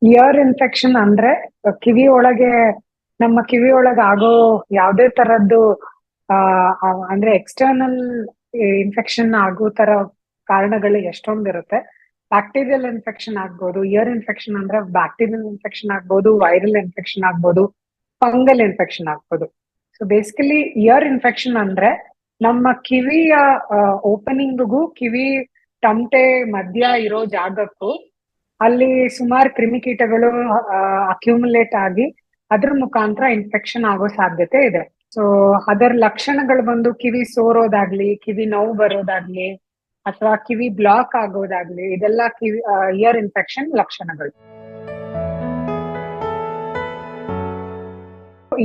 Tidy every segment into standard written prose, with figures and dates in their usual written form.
Year infection ಅಂದ್ರೆ ಕಿವಿ ಒಳಗೆ ನಮ್ಮ ಕಿವಿ ಒಳಗೆ ಆಗೋ ಯಾವ್ದೇ ತರದ್ದು ಅಂದ್ರೆ ಎಕ್ಸ್ಟರ್ನಲ್ ಇನ್ಫೆಕ್ಷನ್ ಆಗೋ ತರ ಕಾರಣಗಳು ಎಷ್ಟೊಂದಿರುತ್ತೆ. ಬ್ಯಾಕ್ಟೀರಿಯಲ್ ಇನ್ಫೆಕ್ಷನ್ ಆಗ್ಬೋದು. ಇಯರ್ ಇನ್ಫೆಕ್ಷನ್ ಅಂದ್ರೆ ಬ್ಯಾಕ್ಟೀರಿಯಲ್ ಇನ್ಫೆಕ್ಷನ್ ಆಗ್ಬೋದು, ವೈರಲ್ ಇನ್ಫೆಕ್ಷನ್ ಆಗ್ಬೋದು, ಫಂಗಲ್ ಇನ್ಫೆಕ್ಷನ್ ಆಗ್ಬೋದು. ಸೊ ಬೇಸಿಕಲಿ ಇಯರ್ ಇನ್ಫೆಕ್ಷನ್ ಅಂದ್ರೆ ನಮ್ಮ ಕಿವಿಯ ಓಪನಿಂಗ್ಗೂ ಕಿವಿ ತಮಟೆ ಮಧ್ಯ ಇರೋ ಜಾಗಕ್ಕೂ ಅಲ್ಲಿ ಸುಮಾರು ಕ್ರಿಮಿಕೀಟಗಳು ಅಕ್ಯುಮುಲೇಟ್ ಆಗಿ ಅದ್ರ ಮುಖಾಂತರ ಇನ್ಫೆಕ್ಷನ್ ಆಗೋ ಸಾಧ್ಯತೆ ಇದೆ. ಸೊ ಅದರ ಲಕ್ಷಣಗಳು ಬಂದು ಕಿವಿ ಸೋರೋದಾಗ್ಲಿ, ಕಿವಿ ನೋವು ಬರೋದಾಗ್ಲಿ, ಅಥವಾ ಕಿವಿ ಬ್ಲಾಕ್ ಆಗೋದಾಗ್ಲಿ, ಇದೆಲ್ಲ ಕಿವಿ ಇಯರ್ ಇನ್ಫೆಕ್ಷನ್ ಲಕ್ಷಣಗಳು.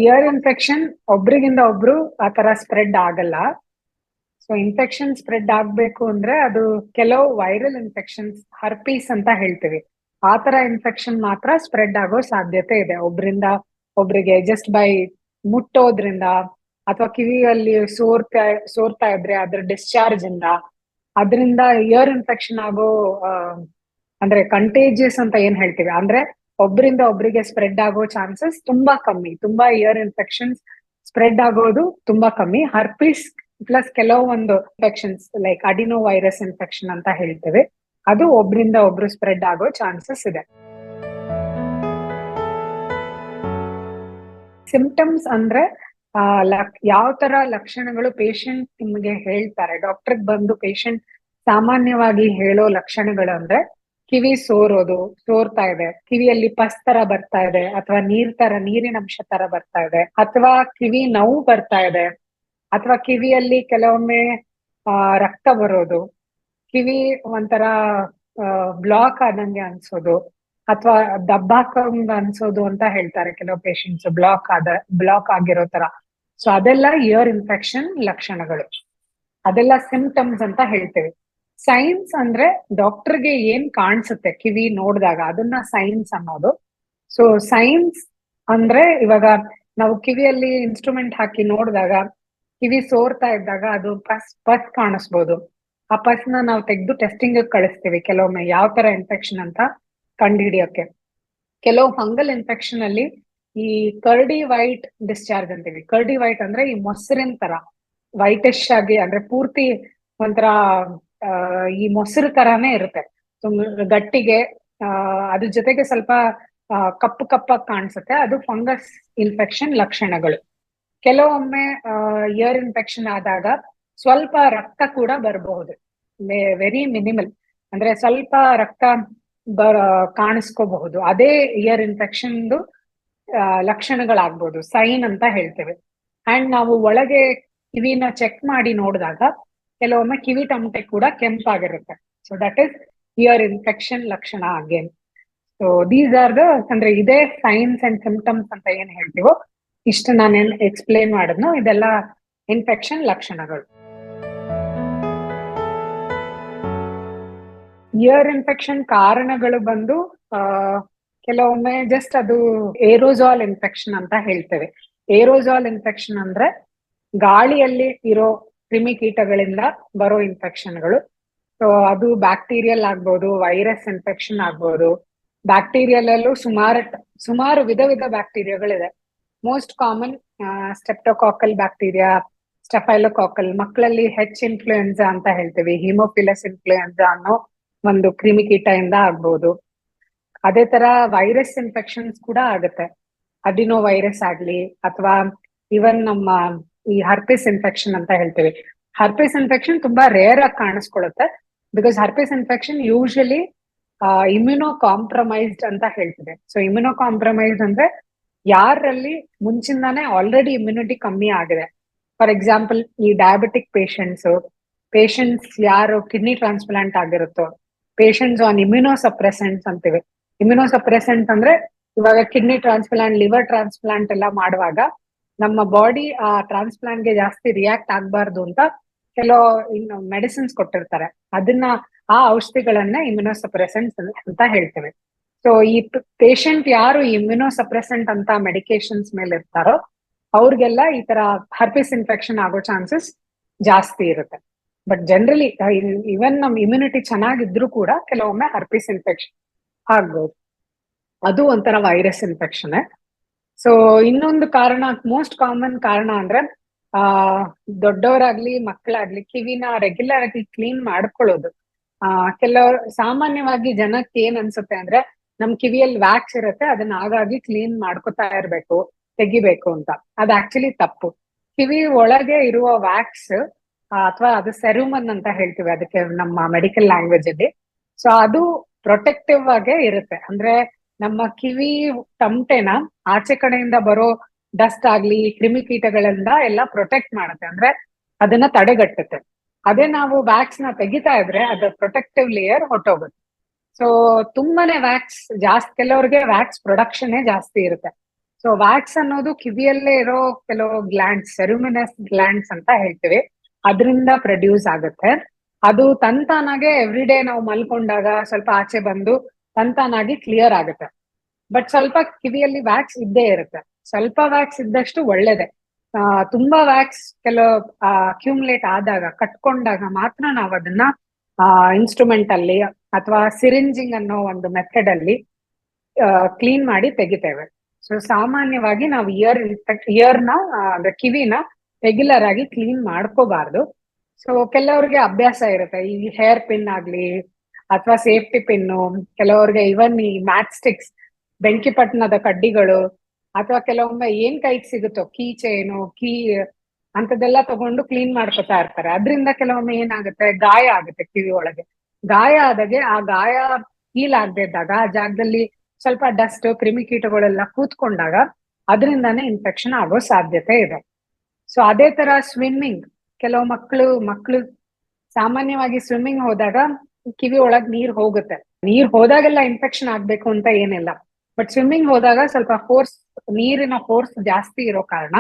ಇಯರ್ ಇನ್ಫೆಕ್ಷನ್ ಒಬ್ರಿಗಿಂದ ಒಬ್ರು ಆ ತರ ಸ್ಪ್ರೆಡ್ ಆಗಲ್ಲ. ಸೊ ಇನ್ಫೆಕ್ಷನ್ ಸ್ಪ್ರೆಡ್ ಆಗ್ಬೇಕು ಅಂದ್ರೆ ಅದು ಕೆಲವು ವೈರಲ್ ಇನ್ಫೆಕ್ಷನ್ಸ್, ಹರ್ಪೀಸ್ ಅಂತ ಹೇಳ್ತೀವಿ, ಆ ತರ ಇನ್ಫೆಕ್ಷನ್ ಮಾತ್ರ ಸ್ಪ್ರೆಡ್ ಆಗೋ ಸಾಧ್ಯತೆ ಇದೆ ಒಬ್ರಿಂದ ಒಬ್ರಿಗೆ ಜಸ್ಟ್ ಬೈ ಮುಟ್ಟೋದ್ರಿಂದ, ಅಥವಾ ಕಿವಿಯಲ್ಲಿ ಸೋರ್ತಾ ಇದ್ರೆ ಅದ್ರ ಡಿಸ್ಚಾರ್ಜ್ ಇಂದ, ಅದರಿಂದ ಇಯರ್ ಇನ್ಫೆಕ್ಷನ್ ಆಗೋ ಅಂದ್ರೆ ಕಂಟೇಜಿಯಸ್ ಅಂತ ಏನ್ ಹೇಳ್ತೀವಿ, ಅಂದ್ರೆ ಒಬ್ರಿಂದ ಒಬ್ರಿಗೆ ಸ್ಪ್ರೆಡ್ ಆಗೋ ಚಾನ್ಸಸ್ ತುಂಬಾ ಕಮ್ಮಿ. ತುಂಬಾ ಇಯರ್ ಇನ್ಫೆಕ್ಷನ್ಸ್ ಸ್ಪ್ರೆಡ್ ಆಗೋದು ತುಂಬಾ ಕಮ್ಮಿ. ಹರ್ಪೀಸ್ ಪ್ಲಸ್ ಕೆಲವೊಂದು ಇನ್ಫೆಕ್ಷನ್ಸ್ ಲೈಕ್ ಅಡಿನೋ ವೈರಸ್ ಇನ್ಫೆಕ್ಷನ್ ಅಂತ ಹೇಳ್ತೇವೆ, ಅದು ಒಬ್ರಿಂದ ಒಬ್ರು ಸ್ಪ್ರೆಡ್ ಆಗೋ ಚಾನ್ಸಸ್ ಇದೆ. ಸಿಂಪ್ಟಮ್ಸ್ ಅಂದ್ರೆ ಯಾವ ತರ ಲಕ್ಷಣಗಳು ಪೇಷಂಟ್ ನಿಮ್ಗೆ ಹೇಳ್ತಾರೆ, ಡಾಕ್ಟರ್ ಬಂದು ಪೇಷಂಟ್ ಸಾಮಾನ್ಯವಾಗಿ ಹೇಳೋ ಲಕ್ಷಣಗಳು ಅಂದ್ರೆ ಕಿವಿ ಸೋರ್ತಾ ಇದೆ, ಕಿವಿಯಲ್ಲಿ ಪಸ್ ತರ ಬರ್ತಾ ಇದೆ, ಅಥವಾ ನೀರಿನ ಅಂಶ ತರ ಬರ್ತಾ ಇದೆ, ಅಥವಾ ಕಿವಿ ನೋವು ಬರ್ತಾ ಇದೆ, ಅಥವಾ ಕಿವಿಯಲ್ಲಿ ಕೆಲವೊಮ್ಮೆ ರಕ್ತ ಬರೋದು, ಕಿವಿ ಒಂಥರ ಬ್ಲಾಕ್ ಆದಂಗೆ ಅನ್ಸೋದು, ಅಥವಾ ದಬ್ಬಾಕಂಗ ಅನ್ಸೋದು ಅಂತ ಹೇಳ್ತಾರೆ ಕೆಲವು ಪೇಷಂಟ್ಸ್, ಬ್ಲಾಕ್ ಆಗಿರೋ ತರ. ಸೊ ಅದೆಲ್ಲ ಇಯರ್ ಇನ್ಫೆಕ್ಷನ್ ಲಕ್ಷಣಗಳು, ಅದೆಲ್ಲ ಸಿಂಪ್ಟಮ್ಸ್ ಅಂತ ಹೇಳ್ತೇವೆ. ಸೈನ್ಸ್ ಅಂದ್ರೆ ಡಾಕ್ಟರ್ಗೆ ಏನ್ ಕಾಣಿಸುತ್ತೆ ಕಿವಿ ನೋಡಿದಾಗ, ಅದನ್ನ ಸೈನ್ಸ್ ಅನ್ನೋದು. ಸೊ ಸೈನ್ಸ್ ಅಂದ್ರೆ ಇವಾಗ ನಾವು ಕಿವಿಯಲ್ಲಿ ಇನ್ಸ್ಟ್ರೂಮೆಂಟ್ ಹಾಕಿ ನೋಡಿದಾಗ ಕಿವಿ ಸೋರ್ತಾ ಇದ್ದಾಗ ಅದು ಪಸ್ ಕಾಣಿಸ್ಬೋದು. ಆ ಪಸ್ನ ನಾವು ತೆಗೆದು ಟೆಸ್ಟಿಂಗ್ ಕಳಿಸ್ತೀವಿ ಕೆಲವೊಮ್ಮೆ ಯಾವ ತರ ಇನ್ಫೆಕ್ಷನ್ ಅಂತ ಕಂಡುಹಿಡಿಯೋಕೆ. ಕೆಲವು ಫಂಗಲ್ ಇನ್ಫೆಕ್ಷನ್ ಅಲ್ಲಿ ಈ ಕರ್ಡಿ ವೈಟ್ ಡಿಸ್ಚಾರ್ಜ್ ಅಂತೀವಿ. ಕರ್ಡಿ ವೈಟ್ ಅಂದ್ರೆ ಈ ಮೊಸರಿನ ತರ ವೈಟಿಶ್ ಆಗಿ, ಅಂದ್ರೆ ಪೂರ್ತಿ ಒಂಥರ ಈ ಮೊಸರು ತರಾನೇ ಇರುತ್ತೆ, ಗಟ್ಟಿಗೆ. ಅದ್ರ ಜೊತೆಗೆ ಸ್ವಲ್ಪ ಕಪ್ಪು ಕಪ್ಪಾಗಿ ಕಾಣಿಸುತ್ತೆ, ಅದು ಫಂಗಸ್ ಇನ್ಫೆಕ್ಷನ್ ಲಕ್ಷಣಗಳು. ಕೆಲವೊಮ್ಮೆ ಇಯರ್ ಇನ್ಫೆಕ್ಷನ್ ಆದಾಗ ಸ್ವಲ್ಪ ರಕ್ತ ಕೂಡ ಬರಬಹುದು, ವೆರಿ ಮಿನಿಮಲ್, ಅಂದ್ರೆ ಸ್ವಲ್ಪ ರಕ್ತ ಕಾಣಿಸ್ಕೋಬಹುದು. ಅದೇ ಇಯರ್ ಇನ್ಫೆಕ್ಷನ್ದು ಲಕ್ಷಣಗಳಾಗ್ಬೋದು, ಸೈನ್ ಅಂತ ಹೇಳ್ತೇವೆ. ಅಂಡ್ ನಾವು ಒಳಗೆ ಕಿವಿನ ಚೆಕ್ ಮಾಡಿ ನೋಡಿದಾಗ ಕೆಲವೊಮ್ಮೆ ಕಿವಿ ಟಮಟೆ ಕೂಡ ಕೆಂಪಾಗಿರುತ್ತೆ. So that is ear infection ಲಕ್ಷಣ again. So these are the, ಅಂದ್ರೆ ಇದೇ ಸೈನ್ಸ್ ಅಂಡ್ ಸಿಂಪ್ಟಮ್ಸ್ ಅಂತ ಏನ್ ಹೇಳ್ತೀವೋ, ಇಷ್ಟು ನಾನೇನ್ ಎಕ್ಸ್ಪ್ಲೇನ್ ಮಾಡಿದ್ನೋ ಇದೆಲ್ಲ ಇನ್ಫೆಕ್ಷನ್ ಲಕ್ಷಣಗಳು. ಇಯರ್ ಇನ್ಫೆಕ್ಷನ್ ಕಾರಣಗಳು ಬಂದು ಕೆಲವೊಮ್ಮೆ ಜಸ್ಟ್ ಅದು ಏರೋಜಾಲ್ ಇನ್ಫೆಕ್ಷನ್ ಅಂತ ಹೇಳ್ತೇವೆ. ಏರೋಜಾಲ್ ಇನ್ಫೆಕ್ಷನ್ ಅಂದ್ರೆ ಗಾಳಿಯಲ್ಲಿ ಇರೋ ಕ್ರಿಮಿಕೀಟಗಳಿಂದ ಬರೋ ಇನ್ಫೆಕ್ಷನ್ಗಳು. ಸೊ ಅದು ಬ್ಯಾಕ್ಟೀರಿಯಲ್ ಆಗ್ಬೋದು, ವೈರಸ್ ಇನ್ಫೆಕ್ಷನ್ ಆಗ್ಬೋದು. ಬ್ಯಾಕ್ಟೀರಿಯಲ್ ಅಲ್ಲೂ ಸುಮಾರು ವಿಧ ಬ್ಯಾಕ್ಟೀರಿಯಾಗಳಿದೆ. Most common streptococcal bacteria, staphylococcal. ಮಕ್ಕಳಲ್ಲಿ ಇನ್ಫ್ಲೂಯೆನ್ಸಾ ಅಂತ ಹೇಳ್ತೀವಿ, ಹಿಮೋಫಿಲಸ್ ಇನ್ಫ್ಲೂಯೆನ್ಸಾ ಅನ್ನೋ ಒಂದು ಕ್ರಿಮಿಕೀಟದಿಂದ ಆಗ್ಬೋದು. ಅದೇ ತರ ವೈರಸ್ ಇನ್ಫೆಕ್ಷನ್ಸ್ ಕೂಡ ಆಗುತ್ತೆ, ಅಡಿನೋ ವೈರಸ್ ಆಗ್ಲಿ, ಅಥವಾ ಇವನ್ ನಮ್ಮ ಈ ಹರ್ಪಿಸ್ ಇನ್ಫೆಕ್ಷನ್ ಅಂತ ಹೇಳ್ತೀವಿ. ಹರ್ಪಿಸ್ ಇನ್ಫೆಕ್ಷನ್ ತುಂಬಾ ರೇರ್ ಆಗಿ ಕಾಣಿಸ್ಕೊಳ್ಳುತ್ತೆ, because herpes infection usually immunocompromised ಅಂತ ಹೇಳ್ತಿದೆ. ಸೊ ಇಮ್ಯುನೋ ಕಾಂಪ್ರಮೈಸ್ಡ್ ಅಂದ್ರೆ ಯಾರಲ್ಲಿ ಮುಂಚಿಂದಾನೇ ಆಲ್ರೆಡಿ ಇಮ್ಯುನಿಟಿ ಕಮ್ಮಿ ಆಗಿದೆ. ಫಾರ್ ಎಕ್ಸಾಂಪಲ್ ಈ ಡಯಾಬಿಟಿಕ್ ಪೇಷಂಟ್ಸ್ ಯಾರು ಕಿಡ್ನಿ ಟ್ರಾನ್ಸ್ಪ್ಲಾಂಟ್ ಆಗಿರುತ್ತೋ, ಪೇಷಂಟ್ಸ್ ಆನ್ ಇಮ್ಯುನೋಸಪ್ರೆಸೆಂಟ್ಸ್ ಅಂತೀವಿ. ಇಮ್ಯುನೋಸಪ್ರೆಸೆಂಟ್ ಅಂದ್ರೆ ಇವಾಗ ಕಿಡ್ನಿ ಟ್ರಾನ್ಸ್ಪ್ಲಾಂಟ್, ಲಿವರ್ ಟ್ರಾನ್ಸ್ಪ್ಲಾಂಟ್ ಎಲ್ಲ ಮಾಡುವಾಗ ನಮ್ಮ ಬಾಡಿ ಆ ಟ್ರಾನ್ಸ್ಪ್ಲಾಂಟ್ ಗೆ ಜಾಸ್ತಿ ರಿಯಾಕ್ಟ್ ಆಗ್ಬಾರ್ದು ಅಂತ ಕೆಲವು ಮೆಡಿಸಿನ್ಸ್ ಕೊಟ್ಟಿರ್ತಾರೆ. ಆ ಔಷಧಿಗಳನ್ನ ಇಮ್ಯುನೋಸಪ್ರೆಸೆಂಟ್ಸ್ ಅಂತ ಹೇಳ್ತೇವೆ. ಸೊ ಈ ಪೇಷಂಟ್ ಯಾರು ಇಮ್ಯುನೋಸಪ್ರೆಸೆಂಟ್ ಅಂತ ಮೆಡಿಕೇಶನ್ಸ್ ಮೇಲೆ ಇರ್ತಾರೋ ಅವ್ರಿಗೆಲ್ಲ ಈ ತರ ಹರ್ಪಿಸ್ ಇನ್ಫೆಕ್ಷನ್ ಆಗೋ ಚಾನ್ಸಸ್ ಜಾಸ್ತಿ ಇರುತ್ತೆ. ಬಟ್ ಜನರಲಿ ಇವನ್ ನಮ್ ಇಮ್ಯುನಿಟಿ ಚೆನ್ನಾಗಿದ್ರು ಕೂಡ ಕೆಲವೊಮ್ಮೆ ಹರ್ಪಿಸ್ ಇನ್ಫೆಕ್ಷನ್ ಆಗ್ಬೋದು. ಅದು ಒಂಥರ ವೈರಸ್ ಇನ್ಫೆಕ್ಷನ್. ಸೊ ಇನ್ನೊಂದು ಕಾರಣ, ಮೋಸ್ಟ್ ಕಾಮನ್ ಕಾರಣ ಅಂದ್ರೆ ಆ ದೊಡ್ಡವರಾಗ್ಲಿ ಮಕ್ಕಳಾಗ್ಲಿ ಕಿವಿನ ರೆಗ್ಯುಲರ್ ಆಗಿ ಕ್ಲೀನ್ ಮಾಡ್ಕೊಳ್ಳೋದು. ಕೆಲವರು ಸಾಮಾನ್ಯವಾಗಿ ಜನಕ್ಕೆ ಏನ್ ಅನ್ಸುತ್ತೆ ಅಂದ್ರೆ ನಮ್ ಕಿವಿಯಲ್ಲಿ ವ್ಯಾಕ್ಸ್ ಇರುತ್ತೆ, ಅದನ್ನ ಆಗಾಗಿ ಕ್ಲೀನ್ ಮಾಡ್ಕೊತಾ ಇರ್ಬೇಕು, ತೆಗಿಬೇಕು ಅಂತ. ಅದು ಆಕ್ಚುಲಿ ತಪ್ಪು. ಕಿವಿ ಒಳಗೆ ಇರುವ ವ್ಯಾಕ್ಸ್ ಅಥವಾ ಅದು ಸೆರುಮನ್ ಅಂತ ಹೇಳ್ತೀವಿ ಅದಕ್ಕೆ ನಮ್ಮ ಮೆಡಿಕಲ್ ಲ್ಯಾಂಗ್ವೇಜ್ ಅಲ್ಲಿ. ಸೊ ಅದು ಪ್ರೊಟೆಕ್ಟಿವ್ ಆಗೇ ಇರುತ್ತೆ. ಅಂದ್ರೆ ನಮ್ಮ ಕಿವಿ ತಮಟೆನ ಆಚೆ ಕಡೆಯಿಂದ ಬರೋ ಡಸ್ಟ್ ಆಗ್ಲಿ ಕ್ರಿಮಿಕೀಟಗಳಿಂದ ಎಲ್ಲ ಪ್ರೊಟೆಕ್ಟ್ ಮಾಡುತ್ತೆ, ಅಂದ್ರೆ ಅದನ್ನ ತಡೆಗಟ್ಟುತ್ತೆ. ಅದೇ ನಾವು ವ್ಯಾಕ್ಸ್ ನ ತೆಗಿತಾ ಇದ್ರೆ ಅದ್ರ ಪ್ರೊಟೆಕ್ಟಿವ್ ಲೇಯರ್ ಹೊಟ್ಟೋಗುತ್ತೆ. ಸೊ ತುಂಬಾನೇ ವ್ಯಾಕ್ಸ್ ಜಾಸ್ತಿ, ಕೆಲವ್ರಿಗೆ ವ್ಯಾಕ್ಸ್ ಪ್ರೊಡಕ್ಷನ್ ಜಾಸ್ತಿ ಇರುತ್ತೆ. ಸೊ ವ್ಯಾಕ್ಸ್ ಅನ್ನೋದು ಕಿವಿಯಲ್ಲೇ ಇರೋ ಕೆಲವು ಗ್ಲ್ಯಾಂಡ್ಸ್, ಸೆರುಮಿನಸ್ ಗ್ಲ್ಯಾಂಡ್ಸ್ ಅಂತ ಹೇಳ್ತೀವಿ, ಅದರಿಂದ ಪ್ರೊಡ್ಯೂಸ್ ಆಗುತ್ತೆ. ಅದು ತಂತಾನಾಗೆ ಎವ್ರಿ ಡೇ ನಾವು ಮಲ್ಕೊಂಡಾಗ ಸ್ವಲ್ಪ ಆಚೆ ಬಂದು ತಂತಾನಾಗಿ ಕ್ಲಿಯರ್ ಆಗುತ್ತೆ. ಬಟ್ ಸ್ವಲ್ಪ ಕಿವಿಯಲ್ಲಿ ವ್ಯಾಕ್ಸ್ ಇದ್ದೇ ಇರುತ್ತೆ. ಸ್ವಲ್ಪ ವ್ಯಾಕ್ಸ್ ಇದ್ದಷ್ಟು ಒಳ್ಳೇದೆ. ತುಂಬಾ ವ್ಯಾಕ್ಸ್ ಕೆಲವು ಅಕ್ಯುಮುಲೇಟ್ ಆದಾಗ, ಕಟ್ಕೊಂಡಾಗ ಮಾತ್ರ ನಾವು ಅದನ್ನ ಇನ್ಸ್ಟ್ರೂಮೆಂಟ್ ಅಲ್ಲಿ ಅಥವಾ ಸಿರಿಂಜಿಂಗ್ ಅನ್ನೋ ಒಂದು ಮೆಥಡ್ ಅಲ್ಲಿ ಕ್ಲೀನ್ ಮಾಡಿ ತೆಗಿತೇವೆ. ಸೊ ಸಾಮಾನ್ಯವಾಗಿ ನಾವು ಇಯರ್ನ ಅಂದ್ರೆ ಕಿವಿನ ರೆಗ್ಯುಲರ್ ಆಗಿ ಕ್ಲೀನ್ ಮಾಡ್ಕೋಬಾರ್ದು. ಸೊ ಕೆಲವ್ರಿಗೆ ಅಭ್ಯಾಸ ಇರುತ್ತೆ, ಈ ಹೇರ್ ಪಿನ್ ಆಗ್ಲಿ ಅಥವಾ ಸೇಫ್ಟಿ ಪಿನ್ನು, ಕೆಲವ್ರಿಗೆ ಇವನ್ ಈ ಮ್ಯಾಚ್ ಸ್ಟಿಕ್ಸ್, ಬೆಂಕಿಪಟ್ಟಣದ ಕಡ್ಡಿಗಳು, ಅಥವಾ ಕೆಲವೊಮ್ಮೆ ಏನ್ ಕೈಗೆ ಸಿಗುತ್ತೋ ಕೀ ಚೈನು, ಕೀ ಅಂತದೆಲ್ಲ ತಗೊಂಡು ಕ್ಲೀನ್ ಮಾಡ್ಕೊತಾ ಇರ್ತಾರೆ. ಅದರಿಂದ ಕೆಲವೊಮ್ಮೆ ಏನಾಗುತ್ತೆ, ಗಾಯ ಆಗುತ್ತೆ ಕಿವಿ ಒಳಗೆ. ಗಾಯ ಆದಾಗೆ ಆ ಗಾಯ ಹೀಲ್ ಆಗದೆ ಇದ್ದಾಗ ಆ ಜಾಗದಲ್ಲಿ ಸ್ವಲ್ಪ ಡಸ್ಟ್ ಕ್ರಿಮಿಕೀಟಗಳೆಲ್ಲ ಕೂತ್ಕೊಂಡಾಗ ಅದರಿಂದಾನೇ ಇನ್ಫೆಕ್ಷನ್ ಆಗೋ ಸಾಧ್ಯತೆ ಇದೆ. ಸೊ ಅದೇ ತರ ಸ್ವಿಮ್ಮಿಂಗ್, ಕೆಲವು ಮಕ್ಕಳು ಸಾಮಾನ್ಯವಾಗಿ ಸ್ವಿಮ್ಮಿಂಗ್ ಹೋದಾಗ ಕಿವಿ ಒಳಗ್ ನೀರ್ ಹೋಗುತ್ತೆ. ನೀರ್ ಹೋದಾಗೆಲ್ಲ ಇನ್ಫೆಕ್ಷನ್ ಆಗ್ಬೇಕು ಅಂತ ಏನಿಲ್ಲ, ಬಟ್ ಸ್ವಿಮ್ಮಿಂಗ್ ಹೋದಾಗ ಸ್ವಲ್ಪ ನೀರಿನ ಫೋರ್ಸ್ ಜಾಸ್ತಿ ಇರೋ ಕಾರಣ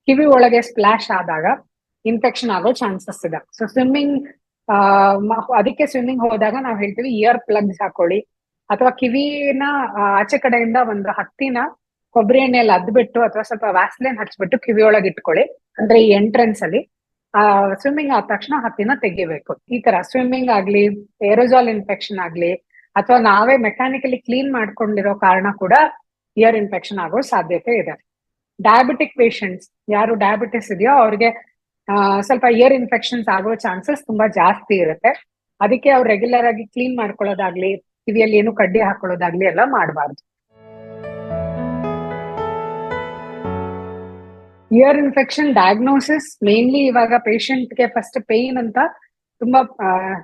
ಕಿವಿ ಒಳಗೆ ಸ್ಪ್ಲಾಶ್ ಆದಾಗ ಇನ್ಫೆಕ್ಷನ್ ಆಗೋ ಚಾನ್ಸಸ್ ಇದೆ. ಸೊ ಅದಕ್ಕೆ ಸ್ವಿಮ್ಮಿಂಗ್ ಹೋದಾಗ ನಾವ್ ಹೇಳ್ತೀವಿ ಇಯರ್ ಪ್ಲಗ್ಸ್ ಹಾಕೊಳ್ಳಿ, ಅಥವಾ ಕಿವಿನ ಆಚೆ ಕಡೆಯಿಂದ ಒಂದು ಹತ್ತಿನ ಕೊಬ್ಬರಿ ಎಣ್ಣೆಯಲ್ಲಿ ಅದ್ಬಿಟ್ಟು ಅಥವಾ ಸ್ವಲ್ಪ ವ್ಯಾಸ್ಲೈನ್ ಹಚ್ಬಿಟ್ಟು ಕಿವಿ ಒಳಗೆ ಇಟ್ಕೊಳ್ಳಿ. ಅಂದ್ರೆ ಈ ಎಂಟ್ರೆನ್ಸ್ ಅಲ್ಲಿ ಸ್ವಿಮ್ಮಿಂಗ್ ಆದ ತಕ್ಷಣ ಹತ್ತಿನ ತೆಗಿಬೇಕು. ಈ ತರ ಸ್ವಿಮ್ಮಿಂಗ್ ಆಗ್ಲಿ, ಏರೋಜಾಲ್ ಇನ್ಫೆಕ್ಷನ್ ಆಗ್ಲಿ, ಅಥವಾ ನಾವೇ ಮೆಕ್ಯಾನಿಕಲಿ ಕ್ಲೀನ್ ಮಾಡ್ಕೊಂಡಿರೋ ಕಾರಣ ಕೂಡ ಇಯರ್ ಇನ್ಫೆಕ್ಷನ್ ಆಗೋ ಸಾಧ್ಯತೆ ಇದೆ. ಡಯಾಬಿಟಿಕ್ ಪೇಷಂಟ್ಸ್, ಯಾರು ಡಯಾಬಿಟಿಸ್ ಇದೆಯೋ ಅವ್ರಿಗೆ ಸ್ವಲ್ಪ ಇಯರ್ ಇನ್ಫೆಕ್ಷನ್ಸ್ ಆಗೋ ಚಾನ್ಸಸ್ ತುಂಬಾ ಜಾಸ್ತಿ ಇರುತ್ತೆ. ಅದಕ್ಕೆ ಅವ್ರು ರೆಗ್ಯುಲರ್ ಆಗಿ ಕ್ಲೀನ್ ಮಾಡ್ಕೊಳ್ಳೋದಾಗ್ಲಿ, ಕಿವಿಯಲ್ಲಿ ಏನು ಕಡ್ಡಿ ಹಾಕೊಳ್ಳೋದಾಗ್ಲಿ ಎಲ್ಲ ಮಾಡಬಾರ್ದು. ಇಯರ್ ಇನ್ಫೆಕ್ಷನ್ ಡಯಾಗ್ನೋಸಿಸ್ ಮೇನ್ಲಿ ಇವಾಗ ಪೇಷಂಟ್ಗೆ ಫಸ್ಟ್ ಪೇನ್ ಅಂತ, ತುಂಬಾ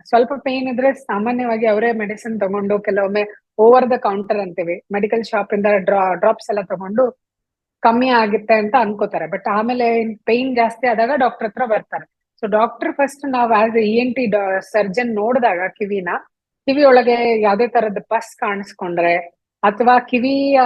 ಸ್ವಲ್ಪ ಪೇನ್ ಇದ್ರೆ ಸಾಮಾನ್ಯವಾಗಿ ಅವರೇ ಮೆಡಿಸಿನ್ ತಗೊಂಡು, ಕೆಲವೊಮ್ಮೆ ಓವರ್ ದ ಕೌಂಟರ್ ಅಂತೀವಿ, ಮೆಡಿಕಲ್ ಶಾಪ್ ಇಂದ ಡ್ರಾಪ್ಸ್ ಎಲ್ಲ ತಗೊಂಡು ಕಮ್ಮಿ ಆಗುತ್ತೆ ಅಂತ ಅನ್ಕೋತಾರೆ. ಬಟ್ ಆಮೇಲೆ ಪೇನ್ ಜಾಸ್ತಿ ಆದಾಗ ಡಾಕ್ಟರ್ ಹತ್ರ ಬರ್ತಾರೆ. ಸೊ ಡಾಕ್ಟರ್ ಫಸ್ಟ್ ನಾವು ಆಸ್ ENT ಸರ್ಜನ್ ನೋಡಿದಾಗ ಕಿವಿ ಒಳಗೆ ಯಾವ್ದೇ ತರದ ಪಸ್ ಕಾಣಿಸ್ಕೊಂಡ್ರೆ, ಅಥವಾ ಕಿವಿಯ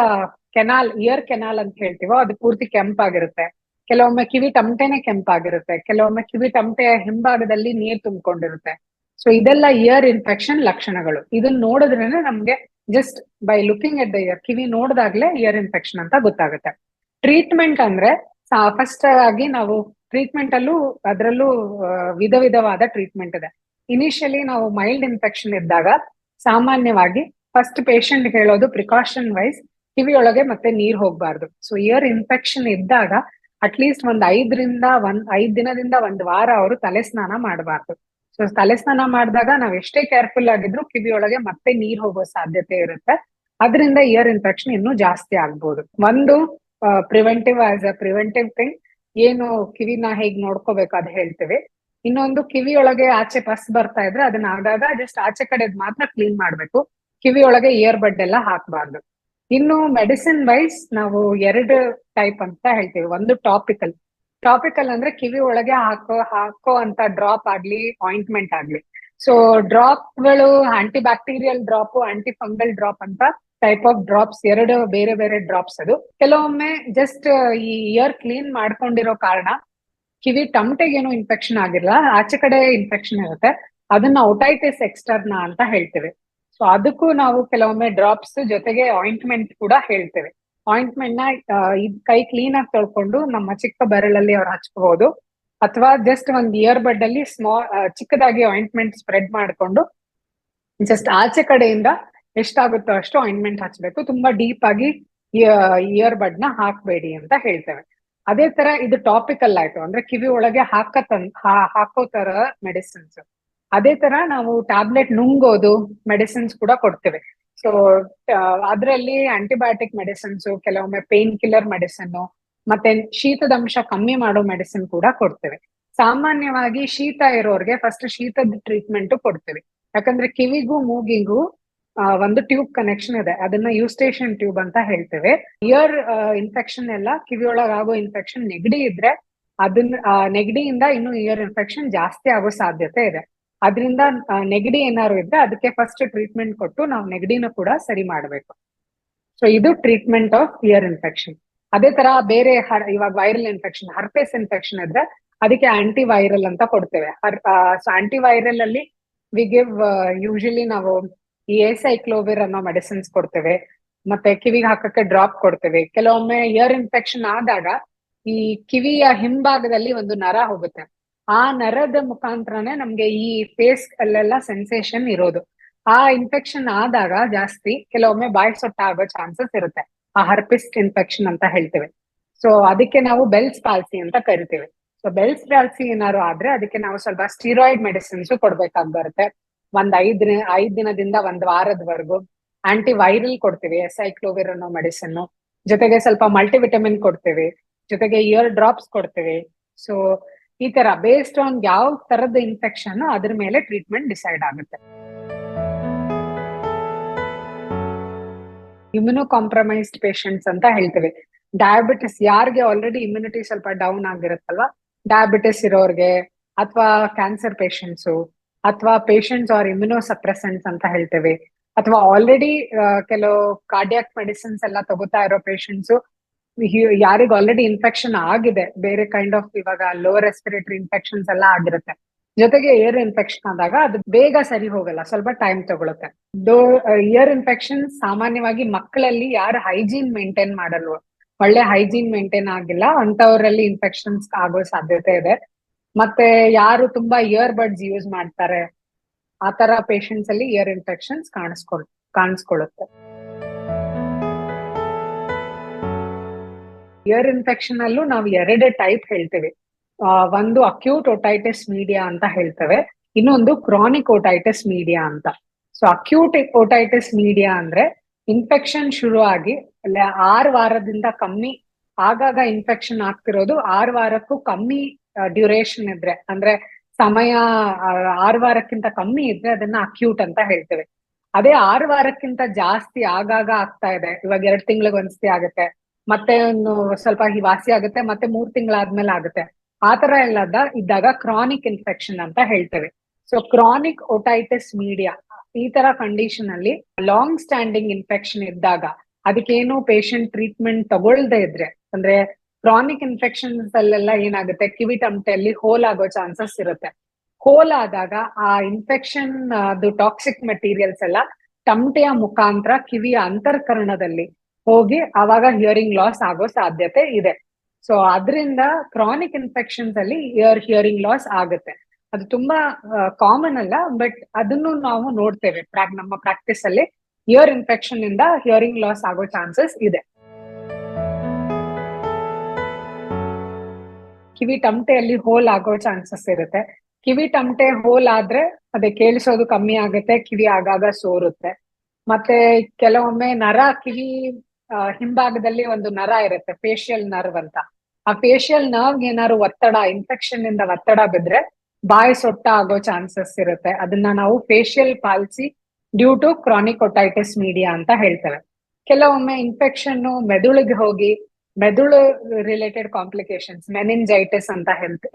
ಇಯರ್ ಕೆನಾಲ್ ಅಂತ ಹೇಳ್ತೀವೋ ಅದು ಪೂರ್ತಿ ಕೆಂಪಾಗಿರುತ್ತೆ, ಕೆಲವೊಮ್ಮೆ ಕಿವಿ ತಮಟೆನೆ ಕೆಂಪಾಗಿರುತ್ತೆ, ಕೆಲವೊಮ್ಮೆ ಕಿವಿ ತಮಟೆಯ ಹಿಂಭಾಗದಲ್ಲಿ ನೀರ್ ತುಂಬಿಕೊಂಡಿರುತ್ತೆ. ಸೊ ಇದೆಲ್ಲ ಇಯರ್ ಇನ್ಫೆಕ್ಷನ್ ಲಕ್ಷಣಗಳು. ಇದನ್ನ ನೋಡಿದ್ರೇನೆ ನಮ್ಗೆ just by looking at the ear, ಕಿವಿ ನೋಡಿದಾಗ್ಲೇ ಇಯರ್ ಇನ್ಫೆಕ್ಷನ್ ಅಂತ ಗೊತ್ತಾಗುತ್ತೆ. ಟ್ರೀಟ್ಮೆಂಟ್ ಅಂದ್ರೆ ಫಸ್ಟ್ ಆಗಿ ನಾವು ಟ್ರೀಟ್ಮೆಂಟ್ ಅದರಲ್ಲೂ ವಿಧವಾದ ಟ್ರೀಟ್ಮೆಂಟ್ ಇದೆ. ಇನಿಷಿಯಲಿ ನಾವು ಮೈಲ್ಡ್ ಇನ್ಫೆಕ್ಷನ್ ಇದ್ದಾಗ ಸಾಮಾನ್ಯವಾಗಿ ಫಸ್ಟ್ ಪೇಷಂಟ್ ಹೇಳೋದು ಪ್ರಿಕಾಷನ್ ವೈಸ್ ಕಿವಿ ಒಳಗೆ ಮತ್ತೆ ನೀರ್ ಹೋಗ್ಬಾರ್ದು. ಸೊ ಇಯರ್ ಇನ್ಫೆಕ್ಷನ್ ಇದ್ದಾಗ ಅಟ್ಲೀಸ್ಟ್ ಒಂದ್ 5 ದಿನದಿಂದ 1 ವಾರ ಅವರು ತಲೆ ಸ್ನಾನ ಮಾಡಬಾರ್ದು. ಸೊ ತಲೆ ಸ್ನಾನ ಮಾಡಿದಾಗ ನಾವ್ ಎಷ್ಟೇ ಕೇರ್ಫುಲ್ ಆಗಿದ್ರು ಕಿವಿ ಒಳಗೆ ಮತ್ತೆ ನೀರ್ ಹೋಗೋ ಸಾಧ್ಯತೆ ಇರುತ್ತೆ. ಅದರಿಂದ ಇಯರ್ ಇನ್ಫೆಕ್ಷನ್ ಇನ್ನೂ ಜಾಸ್ತಿ ಆಗ್ಬೋದು. ಒಂದು ಪ್ರಿವೆಂಟಿವ್ ಥಿಂಗ್ ಏನು, ಕಿವಿನ ಹೇಗ್ ನೋಡ್ಕೋಬೇಕು ಅದು ಹೇಳ್ತೀವಿ. ಇನ್ನೊಂದು, ಕಿವಿ ಒಳಗೆ ಆಚೆ ಪಸ್ ಬರ್ತಾ ಇದ್ರೆ ಅದನ್ನ ಆಗಾಗ ಜಸ್ಟ್ ಆಚೆ ಕಡೆದ್ ಮಾತ್ರ ಕ್ಲೀನ್ ಮಾಡ್ಬೇಕು, ಕಿವಿ ಒಳಗೆ ಇಯರ್ ಬಡ್ ಎಲ್ಲ ಹಾಕ್ಬಾರ್ದು. ಇನ್ನು ಮೆಡಿಸಿನ್ ವೈಸ್ ನಾವು 2 ಟೈಪ್ ಅಂತ ಹೇಳ್ತೀವಿ. ಒಂದು ಟಾಪಿಕಲ್ ಅಂದ್ರೆ ಕಿವಿ ಒಳಗೆ ಹಾಕೋ ಅಂತ ಡ್ರಾಪ್ ಆಗ್ಲಿ ಆಯಿಂಟ್ಮೆಂಟ್ ಆಗ್ಲಿ. ಸೊ ಡ್ರಾಪ್ಗಳು anti bacterial drop, anti fungal drop ಅಂತ ಟೈಪ್ ಆಫ್ ಡ್ರಾಪ್ಸ್, 2 ಬೇರೆ ಡ್ರಾಪ್ಸ್. ಅದು ಕೆಲವೊಮ್ಮೆ ಜಸ್ಟ್ ಈ ಇಯರ್ ಕ್ಲೀನ್ ಮಾಡ್ಕೊಂಡಿರೋ ಕಾರಣ ಕಿವಿ ಟಮಟೆಗೇನು ಇನ್ಫೆಕ್ಷನ್ ಆಗಿರಲ್ಲ, ಆಚೆ ಕಡೆ ಇನ್ಫೆಕ್ಷನ್ ಇರುತ್ತೆ, ಅದನ್ನ ಓಟೈಟಿಸ್ ಎಕ್ಸ್ಟರ್ನಾ ಅಂತ ಹೇಳ್ತೇವೆ. ಸೊ ಅದಕ್ಕೂ ನಾವು ಕೆಲವೊಮ್ಮೆ ಡ್ರಾಪ್ಸ್ ಜೊತೆಗೆ ಆಯಿಂಟ್ಮೆಂಟ್ ಕೂಡ ಹೇಳ್ತೇವೆ. ಆಯಿಂಟ್ಮೆಂಟ್ ನ ಕೈ ಕ್ಲೀನ್ ಆಗಿ ತೊಳ್ಕೊಂಡು ನಮ್ಮ ಚಿಕ್ಕ ಬೆರಳಲ್ಲಿ ಅವ್ರು ಹಚ್ಕೋಬಹುದು, ಅಥವಾ ಜಸ್ಟ್ ಒಂದ್ ಇಯರ್ ಬಡ್ ಅಲ್ಲಿ ಚಿಕ್ಕದಾಗಿ ಆಯಿಂಟ್ಮೆಂಟ್ ಸ್ಪ್ರೆಡ್ ಮಾಡ್ಕೊಂಡು ಜಸ್ಟ್ ಆಚೆ ಕಡೆಯಿಂದ ಎಷ್ಟಾಗುತ್ತೋ ಅಷ್ಟು ಆಯಿಂಟ್ಮೆಂಟ್ ಹಚ್ಬೇಕು. ತುಂಬಾ ಡೀಪ್ ಆಗಿ ಇಯರ್ ಬಡ್ ನ ಹಾಕ್ಬೇಡಿ ಅಂತ ಹೇಳ್ತೇವೆ. ಅದೇ ತರ ಇದು ಟಾಪಿಕಲ್ ಆಯ್ತು, ಅಂದ್ರೆ ಕಿವಿ ಒಳಗೆ ಹಾಕೋ ತರ ಮೆಡಿಸಿನ್ಸ್. ಅದೇ ತರ ನಾವು ಟ್ಯಾಬ್ಲೆಟ್ ನುಂಗೋದು ಮೆಡಿಸಿನ್ಸ್ ಕೂಡ ಕೊಡ್ತೇವೆ. ಸೊ ಅದರಲ್ಲಿ ಆಂಟಿಬಯೋಟಿಕ್ ಮೆಡಿಸಿನ್ಸ್, ಕೆಲವೊಮ್ಮೆ ಪೇನ್ ಕಿಲ್ಲರ್ ಮೆಡಿಸಿನ್, ಮತ್ತೆ ಶೀತದ ಅಂಶ ಕಮ್ಮಿ ಮಾಡೋ ಮೆಡಿಸಿನ್ ಕೂಡ ಕೊಡ್ತೇವೆ. ಸಾಮಾನ್ಯವಾಗಿ ಶೀತ ಇರೋರ್ಗೆ ಫಸ್ಟ್ ಶೀತದ ಟ್ರೀಟ್ಮೆಂಟ್ ಕೊಡ್ತೇವೆ. ಯಾಕಂದ್ರೆ ಕಿವಿಗೂ ಮೂಗಿಗೂ ಒಂದು ಟ್ಯೂಬ್ ಕನೆಕ್ಷನ್ ಇದೆ, ಅದನ್ನ ಯೂಸ್ಟೇಷನ್ ಟ್ಯೂಬ್ ಅಂತ ಹೇಳ್ತೇವೆ. ಇಯರ್ ಇನ್ಫೆಕ್ಷನ್ ಎಲ್ಲ ಕಿವಿಯೊಳಗಾಗೋ ಇನ್ಫೆಕ್ಷನ್ ನೆಗಡಿ ಇದ್ರೆ ಅದನ್ನ ನೆಗಡಿಯಿಂದ ಇನ್ನು ಇಯರ್ ಇನ್ಫೆಕ್ಷನ್ ಜಾಸ್ತಿ ಆಗೋ ಸಾಧ್ಯತೆ ಇದೆ. ಅದರಿಂದ ನೆಗಡಿ ಏನಾದ್ರು ಇದ್ರೆ ಅದಕ್ಕೆ ಫಸ್ಟ್ ಟ್ರೀಟ್ಮೆಂಟ್ ಕೊಟ್ಟು ನಾವು ನೆಗಡಿನ ಕೂಡ ಸರಿ ಮಾಡಬೇಕು. ಸೊ ಇದು ಟ್ರೀಟ್ಮೆಂಟ್ ಆಫ್ ಇಯರ್ ಇನ್ಫೆಕ್ಷನ್. ಅದೇ ತರ ಬೇರೆ ಇವಾಗ ವೈರಲ್ ಇನ್ಫೆಕ್ಷನ್, ಹರ್ಪೆಸ್ ಇನ್ಫೆಕ್ಷನ್ ಇದ್ರೆ ಅದಕ್ಕೆ ಆಂಟಿ ವೈರಲ್ ಅಂತ ಕೊಡ್ತೇವೆ. ಸೊ ಆಂಟಿ ವೈರಲ್ ಅಲ್ಲಿ ವಿ ಗಿವ್ ಯೂಶಲಿ ನಾವು ಈ ಎಸೈಕ್ಲೋವಿರ್ ಅನ್ನೋ ಮೆಡಿಸಿನ್ಸ್ ಕೊಡ್ತೇವೆ, ಮತ್ತೆ ಕಿವಿಗೆ ಹಾಕಕ್ಕೆ ಡ್ರಾಪ್ ಕೊಡ್ತೇವೆ. ಕೆಲವೊಮ್ಮೆ ಇಯರ್ ಇನ್ಫೆಕ್ಷನ್ ಆದಾಗ ಈ ಕಿವಿಯ ಹಿಂಭಾಗದಲ್ಲಿ ಒಂದು ನರ ಹೋಗುತ್ತೆ, ಆ ನರದ ಮುಖಾಂತರನೇ ನಮ್ಗೆ ಈ ಫೇಸ್ ಅಲ್ಲೆಲ್ಲ ಸೆನ್ಸೇಷನ್ ಇರೋದು. ಆ ಇನ್ಫೆಕ್ಷನ್ ಆದಾಗ ಜಾಸ್ತಿ ಕೆಲವೊಮ್ಮೆ ಬಾಯಿ ಸೊಟ್ಟ ಆಗೋ ಚಾನ್ಸಸ್ ಇರುತ್ತೆ, ಆ ಹರ್ಪಿಸ್ ಇನ್ಫೆಕ್ಷನ್ ಅಂತ ಹೇಳ್ತೇವೆ. ಸೊ ಅದಕ್ಕೆ ನಾವು ಬೆಲ್ಸ್ ಪಾಲ್ಸಿ ಅಂತ ಕರಿತೇವೆ. ಸೊ ಬೆಲ್ಸ್ ಪಾಲ್ಸಿ ಏನಾದ್ರು ಆದ್ರೆ ಅದಕ್ಕೆ ನಾವು ಸ್ವಲ್ಪ ಸ್ಟೀರಾಯ್ಡ್ ಮೆಡಿಸಿನ್ಸ್ ಕೊಡ್ಬೇಕಾಗಿ ಬರುತ್ತೆ. ಒಂದ್ 5 ದಿನದಿಂದ 1 ವಾರದವರೆಗೂ ಆಂಟಿ ವೈರಲ್ ಕೊಡ್ತೀವಿ, ಎಸೈಕ್ಲೋವಿರ್ ಅನ್ನೋ ಮೆಡಿಸಿನ್ ಜೊತೆಗೆ ಸ್ವಲ್ಪ ಮಲ್ಟಿವಿಟಮಿನ್ ಕೊಡ್ತೇವೆ, ಜೊತೆಗೆ ಇಯರ್ ಡ್ರಾಪ್ಸ್ ಕೊಡ್ತೇವೆ. ಸೊ ಈ ತರ ಬೇಸ್ಡ್ ಆನ್ ಯಾವ ತರದ ಇನ್ಫೆಕ್ಷನ್ ಅದ್ರ ಮೇಲೆ ಟ್ರೀಟ್ಮೆಂಟ್ ಡಿಸೈಡ್ ಆಗುತ್ತೆ. ಇಮ್ಯುನೋ ಕಾಂಪ್ರಮೈಸ್ಡ್ ಪೇಷಂಟ್ಸ್ ಅಂತ ಹೇಳ್ತೇವೆ. ಡಯಾಬಿಟಿಸ್ ಯಾರಿಗೆ ಆಲ್ರೆಡಿ ಇಮ್ಯುನಿಟಿ ಸ್ವಲ್ಪ ಡೌನ್ ಆಗಿರುತ್ತಲ್ವಾ, ಡಯಾಬಿಟಿಸ್ ಇರೋರ್ಗೆ, ಅಥವಾ ಕ್ಯಾನ್ಸರ್ ಪೇಷಂಟ್ಸು, ಅಥವಾ ಪೇಷಂಟ್ಸ್ ಆರ್ ಇಮ್ಯುನೋ ಸಪ್ರೆಸೆಂಟ್ಸ್ ಅಂತ ಹೇಳ್ತೇವೆ, ಅಥವಾ ಆಲ್ರೆಡಿ ಕೆಲವು ಕಾರ್ಡಿಯಾಕ್ ಮೆಡಿಸಿನ್ಸ್ ಎಲ್ಲ ತಗೋತಾ ಇರೋ ಪೇಷಂಟ್ಸು, ಯಾರಿಗ ಆಲ್ರೆಡಿ ಇನ್ಫೆಕ್ಷನ್ ಆಗಿದೆ, ಬೇರೆ ಕೈಂಡ್ ಆಫ್ ಇವಾಗ ಲೋವರ್ ರೆಸ್ಪಿರೇಟರಿ ಇನ್ಫೆಕ್ಷನ್ಸ್ ಎಲ್ಲ ಆಗಿರುತ್ತೆ, ಜೊತೆಗೆ ಏರ್ ಇನ್ಫೆಕ್ಷನ್ ಆದಾಗ ಅದು ಬೇಗ ಸರಿ ಹೋಗಲ್ಲ, ಸ್ವಲ್ಪ ಟೈಮ್ ತಗೊಳುತ್ತೆ. ಇಯರ್ ಇನ್ಫೆಕ್ಷನ್ ಸಾಮಾನ್ಯವಾಗಿ ಮಕ್ಕಳಲ್ಲಿ ಯಾರು ಹೈಜೀನ್ ಮೇಂಟೈನ್ ಮಾಡಲ್ವೋ, ಒಳ್ಳೆ ಹೈಜೀನ್ ಮೇಂಟೈನ್ ಆಗಿಲ್ಲ ಅಂತವರಲ್ಲಿ ಇನ್ಫೆಕ್ಷನ್ಸ್ ಆಗೋ ಸಾಧ್ಯತೆ ಇದೆ. ಮತ್ತೆ ಯಾರು ತುಂಬಾ ಇಯರ್ ಬಡ್ಸ್ ಯೂಸ್ ಮಾಡ್ತಾರೆ ಆತರ ಪೇಷಂಟ್ಸ್ ಅಲ್ಲಿ ಇಯರ್ ಇನ್ಫೆಕ್ಷನ್ಸ್ ಕಾಣಿಸ್ಕೊಳ್ಳುತ್ತೆ. ಇಯರ್ ಇನ್ಫೆಕ್ಷನ್ ಅಲ್ಲೂ ನಾವು 2 ಟೈಪ್ ಹೇಳ್ತೇವೆ. ಒಂದು ಅಕ್ಯೂಟ್ ಓಟೈಟಿಸ್ ಮೀಡಿಯಾ ಅಂತ ಹೇಳ್ತೇವೆ, ಇನ್ನೊಂದು ಕ್ರಾನಿಕ್ ಓಟೈಟಿಸ್ ಮೀಡಿಯಾ ಅಂತ. ಸೊ ಅಕ್ಯೂಟ್ ಓಟೈಟಿಸ್ ಮೀಡಿಯಾ ಅಂದ್ರೆ ಇನ್ಫೆಕ್ಷನ್ ಶುರು ಆಗಿ 6 ವಾರದಿಂದ ಕಮ್ಮಿ, ಆಗಾಗ ಇನ್ಫೆಕ್ಷನ್ ಆಗ್ತಿರೋದು 6 ವಾರಕ್ಕೂ ಕಮ್ಮಿ ಡ್ಯೂರೇಷನ್ ಇದ್ರೆ, ಅಂದ್ರೆ ಸಮಯ 6 ವಾರಕ್ಕಿಂತ ಕಮ್ಮಿ ಇದ್ರೆ ಅದನ್ನ ಅಕ್ಯೂಟ್ ಅಂತ ಹೇಳ್ತೇವೆ. ಅದೇ 6 ವಾರಕ್ಕಿಂತ ಜಾಸ್ತಿ ಆಗಾಗ ಆಗ್ತಾ ಇದೆ, ಇವಾಗ 2 ತಿಂಗಳಿಗೆ ಒಂದ್ಸತಿ ಆಗುತ್ತೆ, ಮತ್ತೆ ಒಂದು ಸ್ವಲ್ಪ ವಾಸಿ ಆಗುತ್ತೆ, ಮತ್ತೆ 3 ತಿಂಗಳಾದ್ಮೇಲೆ ಆಗುತ್ತೆ, ಆತರ ಎಲ್ಲ ಇದ್ದಾಗ ಕ್ರಾನಿಕ್ ಇನ್ಫೆಕ್ಷನ್ ಅಂತ ಹೇಳ್ತೇವೆ. ಸೊ ಕ್ರಾನಿಕ್ ಓಟೈಟಿಸ್ ಮೀಡಿಯಾ ಈ ತರ ಕಂಡೀಷನ್ ಅಲ್ಲಿ ಲಾಂಗ್ ಸ್ಟ್ಯಾಂಡಿಂಗ್ ಇನ್ಫೆಕ್ಷನ್ ಇದ್ದಾಗ ಅದಕ್ಕೇನು ಪೇಷಂಟ್ ಟ್ರೀಟ್ಮೆಂಟ್ ತಗೊಳ್ದೇ ಇದ್ರೆ, ಅಂದ್ರೆ ಕ್ರಾನಿಕ್ ಇನ್ಫೆಕ್ಷನ್ಸ್ ಅಲ್ಲೆಲ್ಲ ಏನಾಗುತ್ತೆ, ಕಿವಿ ಟಮಟೆಯಲ್ಲಿ ಹೋಲ್ ಆಗೋ ಚಾನ್ಸಸ್ ಇರುತ್ತೆ. ಹೋಲ್ ಆದಾಗ ಆ ಇನ್ಫೆಕ್ಷನ್ ಅದು ಟಾಕ್ಸಿಕ್ ಮೆಟೀರಿಯಲ್ಸ್ ಎಲ್ಲ ಟಮಟೆಯ ಮುಖಾಂತರ ಕಿವಿಯ ಅಂತರ್ಕರಣದಲ್ಲಿ ಹೋಗಿ ಅವಾಗ ಹಿಯರಿಂಗ್ ಲಾಸ್ ಆಗೋ ಸಾಧ್ಯತೆ ಇದೆ. ಸೊ ಅದರಿಂದ ಕ್ರಾನಿಕ್ ಇನ್ಫೆಕ್ಷನ್ಸ್ ಅಲ್ಲಿ ಹಿಯರಿಂಗ್ ಲಾಸ್ ಆಗುತ್ತೆ. ಅದು ತುಂಬಾ ಕಾಮನ್ ಅಲ್ಲ, ಬಟ್ ಅದನ್ನು ನಾವು ನೋಡ್ತೇವೆ ನಮ್ಮ ಪ್ರಾಕ್ಟೀಸ್ ಅಲ್ಲಿ. ಇಯರ್ ಇನ್ಫೆಕ್ಷನ್ ಇಂದ ಹಿಯರಿಂಗ್ ಲಾಸ್ ಆಗೋ ಚಾನ್ಸಸ್ ಇದೆ. ಕಿವಿ ಟಮಟೆಯಲ್ಲಿ ಹೋಲ್ ಆಗೋ ಚಾನ್ಸಸ್ ಇರುತ್ತೆ. ಕಿವಿ ಟಮಟೆ ಹೋಲ್ ಆದ್ರೆ ಅದೇ ಕೇಳಿಸೋದು ಕಮ್ಮಿ ಆಗುತ್ತೆ, ಕಿವಿ ಆಗಾಗ ಸೋರುತ್ತೆ. ಮತ್ತೆ ಕೆಲವೊಮ್ಮೆ ನರ, ಕಿವಿ ಹಿಂಭಾಗದಲ್ಲಿ ಒಂದು ನರ ಇರುತ್ತೆ, ಫೇಶಿಯಲ್ ನರ್ವ್ ಅಂತ. ಆ ಫೇಶಿಯಲ್ ನರ್ವ್ ಏನಾದ್ರು ಒತ್ತಡ, ಇನ್ಫೆಕ್ಷನ್ ಇಂದ ಒತ್ತಡ ಬಿದ್ರೆ ಬಾಯಿ ಸೊಟ್ಟ ಆಗೋ ಚಾನ್ಸಸ್ ಇರುತ್ತೆ. ಅದನ್ನ ನಾವು facial palsy due to chronic otitis media ಅಂತ ಹೇಳ್ತೇವೆ. ಕೆಲವೊಮ್ಮೆ ಇನ್ಫೆಕ್ಷನ್ ಮೆದುಳಿಗೆ ಹೋಗಿ ಮೆದುಳು ರಿಲೇಟೆಡ್ ಕಾಂಪ್ಲಿಕೇಶನ್ಸ್, ಮೆನಿಂಜೈಟಿಸ್ ಅಂತ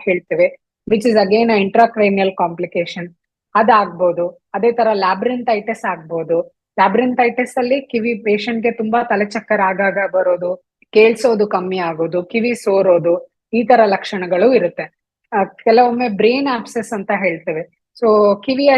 ಹೇಳ್ತೇವೆ, which is again intracranial complication, ಅದಾಗ್ಬೋದು. ಅದೇ ತರ ಲ್ಯಾಬ್ರಿಂಥೈಟಿಸ್ ಆಗ್ಬೋದು. ಲ್ಯಾಬ್ರಿಂಥೈಟಿಸ್ ಅಲ್ಲಿ ಕಿವಿ ಪೇಷಂಟ್ಗೆ ತುಂಬಾ ತಲೆಚಕ್ಕರ್ ಆಗಾಗ ಬರೋದು, ಕೇಳಿಸೋದು ಕಮ್ಮಿ ಆಗೋದು, ಕಿವಿ ಸೋರೋದು, ಈ ತರ ಲಕ್ಷಣಗಳು ಇರುತ್ತೆ. ಕೆಲವೊಮ್ಮೆ ಬ್ರೇನ್ ಆಪ್ಸೆಸ್ ಅಂತ ಹೇಳ್ತೇವೆ. ಸೊ ಕಿವಿಯ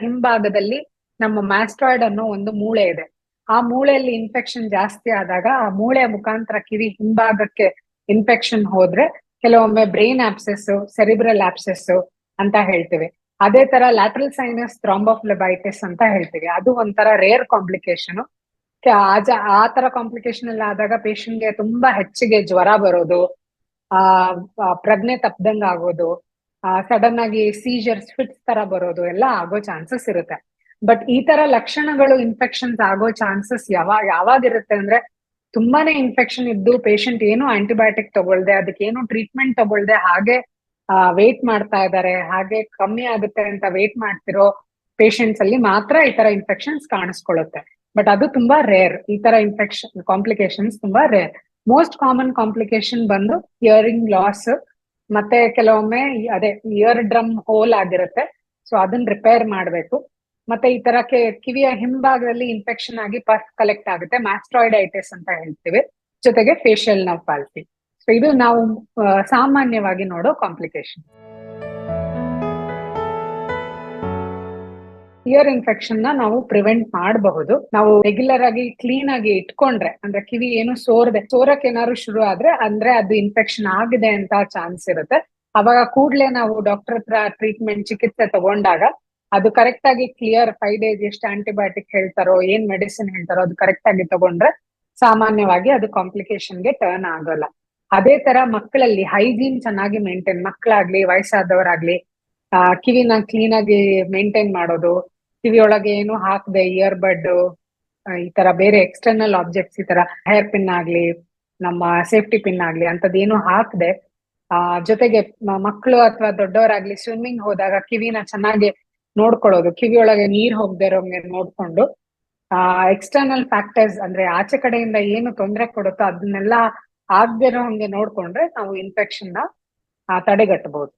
ಹಿಂಭಾಗದಲ್ಲಿ ನಮ್ಮ ಮ್ಯಾಸ್ಟಾಯ್ಡ್ ಅನ್ನೋ ಒಂದು ಮೂಳೆ ಇದೆ. ಆ ಮೂಳೆಯಲ್ಲಿ ಇನ್ಫೆಕ್ಷನ್ ಜಾಸ್ತಿ ಆದಾಗ ಆ ಮೂಳೆಯ ಮುಖಾಂತರ ಕಿವಿ ಹಿಂಭಾಗಕ್ಕೆ ಇನ್ಫೆಕ್ಷನ್ ಹೋದ್ರೆ ಕೆಲವೊಮ್ಮೆ ಬ್ರೈನ್ ಆಪ್ಸೆಸ್, ಸೆರಿಬ್ರಲ್ ಆಪ್ಸೆಸ್ ಅಂತ ಹೇಳ್ತೇವೆ. ಅದೇ ತರ ಲ್ಯಾಟ್ರಲ್ ಸೈನಸ್ ಥ್ರಾಂಬೋಫ್ಲೆಬೈಟಿಸ್ ಅಂತ ಹೇಳ್ತೀವಿ, ಅದು ಒಂಥರ ರೇರ್ ಕಾಂಪ್ಲಿಕೇಶನ್. ಆ ತರ ಕಾಂಪ್ಲಿಕೇಶನ್ ಎಲ್ಲ ಆದಾಗ ಪೇಷಂಟ್ಗೆ ತುಂಬಾ ಹೆಚ್ಚಿಗೆ ಜ್ವರ ಬರೋದು, ಆ ಪ್ರಜ್ಞೆ ತಪ್ಪದಂಗ ಆಗೋದು, ಸಡನ್ ಆಗಿ ಸೀಜರ್ಸ್ ಫಿಟ್ಸ್ ತರ ಬರೋದು ಎಲ್ಲ ಆಗೋ ಚಾನ್ಸಸ್ ಇರುತ್ತೆ. ಬಟ್ ಈ ತರ ಲಕ್ಷಣಗಳು ಇನ್ಫೆಕ್ಷನ್ಸ್ ಆಗೋ ಚಾನ್ಸಸ್ ಯಾವಾಗಿರುತ್ತೆ ಅಂದ್ರೆ, ತುಂಬಾನೇ ಇನ್ಫೆಕ್ಷನ್ ಇದ್ದು ಪೇಷಂಟ್ ಏನು ಆಂಟಿಬಯೋಟಿಕ್ ತಗೊಳ್ದೆ, ಅದಕ್ಕೆ ಏನು ಟ್ರೀಟ್ಮೆಂಟ್ ತಗೊಳ್ದೆ ಹಾಗೆ ವೇಟ್ ಮಾಡ್ತಾ ಇದ್ದಾರೆ, ಹಾಗೆ ಕಮ್ಮಿ ಆಗುತ್ತೆ ಅಂತ ವೇಟ್ ಮಾಡ್ತಿರೋ ಪೇಷಂಟ್ಸ್ ಅಲ್ಲಿ ಮಾತ್ರ ಈ ತರ ಇನ್ಫೆಕ್ಷನ್ಸ್ ಕಾಣಿಸ್ಕೊಳ್ಳುತ್ತೆ. ಬಟ್ ಅದು ತುಂಬಾ ರೇರ್, ಈ ತರ ಇನ್ಫೆಕ್ಷನ್ ಕಾಂಪ್ಲಿಕೇಶನ್ಸ್ ತುಂಬಾ ರೇರ್. ಮೋಸ್ಟ್ ಕಾಮನ್ ಕಾಂಪ್ಲಿಕೇಶನ್ ಬಂದು ಇಯರಿಂಗ್ ಲಾಸ್, ಮತ್ತೆ ಕೆಲವೊಮ್ಮೆ ಅದೇ ಇಯರ್ ಡ್ರಮ್ ಹೋಲ್ ಆಗಿರುತ್ತೆ, ಸೊ ಅದನ್ನ ರಿಪೇರ್ ಮಾಡ್ಬೇಕು. ಮತ್ತೆ ಈ ತರ ಕಿವಿಯ ಹಿಂಭಾಗದಲ್ಲಿ ಇನ್ಫೆಕ್ಷನ್ ಆಗಿ ಪಫ್ ಕಲೆಕ್ಟ್ ಆಗುತ್ತೆ, ಮ್ಯಾಸ್ಟ್ರಾಯ್ಡೈಟಿಸ್ ಅಂತ ಹೇಳ್ತೀವಿ, ಜೊತೆಗೆ ಫೇಶಿಯಲ್ ನರ್ವ್ ಪಾಲ್ಸಿ. ಸೊ ಇದು ನಾವು ಸಾಮಾನ್ಯವಾಗಿ ನೋಡೋ ಕಾಂಪ್ಲಿಕೇಶನ್. ಇಯರ್ ಇನ್ಫೆಕ್ಷನ್ ನ ನಾವು ಪ್ರಿವೆಂಟ್ ಮಾಡಬಹುದು. ನಾವು ರೆಗ್ಯುಲರ್ ಆಗಿ ಕ್ಲೀನ್ ಆಗಿ ಇಟ್ಕೊಂಡ್ರೆ, ಅಂದ್ರೆ ಕಿವಿ ಏನು ಸೋರಕ್ಕೆ ಏನಾದ್ರು ಶುರು ಆದ್ರೆ ಅಂದ್ರೆ ಅದು ಇನ್ಫೆಕ್ಷನ್ ಆಗಿದೆ ಅಂತ ಚಾನ್ಸ್ ಇರುತ್ತೆ. ಅವಾಗ ಕೂಡ್ಲೆ ನಾವು ಡಾಕ್ಟರ್ ಹತ್ರ ಟ್ರೀಟ್ಮೆಂಟ್ ಚಿಕಿತ್ಸೆ ತಗೊಂಡಾಗ ಅದು ಕರೆಕ್ಟ್ ಆಗಿ ಕ್ಲಿಯರ್ 5 days ಎಷ್ಟು ಆಂಟಿಬಯೋಟಿಕ್ ಹೇಳ್ತಾರೋ, ಏನ್ ಮೆಡಿಸಿನ್ ಹೇಳ್ತಾರೋ ಅದು ಕರೆಕ್ಟ್ ಆಗಿ ತಗೊಂಡ್ರೆ ಸಾಮಾನ್ಯವಾಗಿ ಅದು ಕಾಂಪ್ಲಿಕೇಶನ್ಗೆ ಟರ್ನ್ ಆಗೋಲ್ಲ. ಅದೇ ತರ ಮಕ್ಕಳಲ್ಲಿ ಹೈಜೀನ್ ಚೆನ್ನಾಗಿ ಮೇಂಟೈನ್, ಮಕ್ಕಳಾಗ್ಲಿ ವಯಸ್ಸಾದವರಾಗ್ಲಿ ಕಿವಿನ ಕ್ಲೀನ್ ಆಗಿ ಮೇಂಟೈನ್ ಮಾಡೋದು, ಕಿವಿಯೊಳಗೆ ಏನು ಹಾಕದೆ ಇಯರ್ ಬಡ್, ಈ ತರ ಬೇರೆ ಎಕ್ಸ್ಟರ್ನಲ್ ಆಬ್ಜೆಕ್ಟ್ಸ್, ಈ ತರ ಹೇರ್ ಪಿನ್ ಆಗ್ಲಿ, ನಮ್ಮ ಸೇಫ್ಟಿ ಪಿನ್ ಆಗ್ಲಿ ಅಂತದೇನು ಹಾಕದೆ, ಜೊತೆಗೆ ಮಕ್ಕಳು ಅಥವಾ ದೊಡ್ಡವರಾಗ್ಲಿ ಸ್ವಿಮ್ಮಿಂಗ್ ಹೋದಾಗ ಕಿವಿನ ಚೆನ್ನಾಗಿ ನೋಡ್ಕೊಳ್ಳೋದು, ಕಿವಿಯೊಳಗೆ ನೀರ್ ಹೋಗದೆ ಇರೋಂಗೆ ನೋಡ್ಕೊಂಡು, ಎಕ್ಸ್ಟರ್ನಲ್ ಫ್ಯಾಕ್ಟರ್ಸ್ ಅಂದ್ರೆ ಆಚೆ ಕಡೆಯಿಂದ ಏನು ತೊಂದರೆ ಕೊಡುತ್ತೋ ಅದನ್ನೆಲ್ಲ ಆಗದೆ ಇರೋ ಹಂಗೆ ನೋಡ್ಕೊಂಡ್ರೆ ನಾವು ಇನ್ಫೆಕ್ಷನ್ ನ ತಡೆಗಟ್ಟಬಹುದು.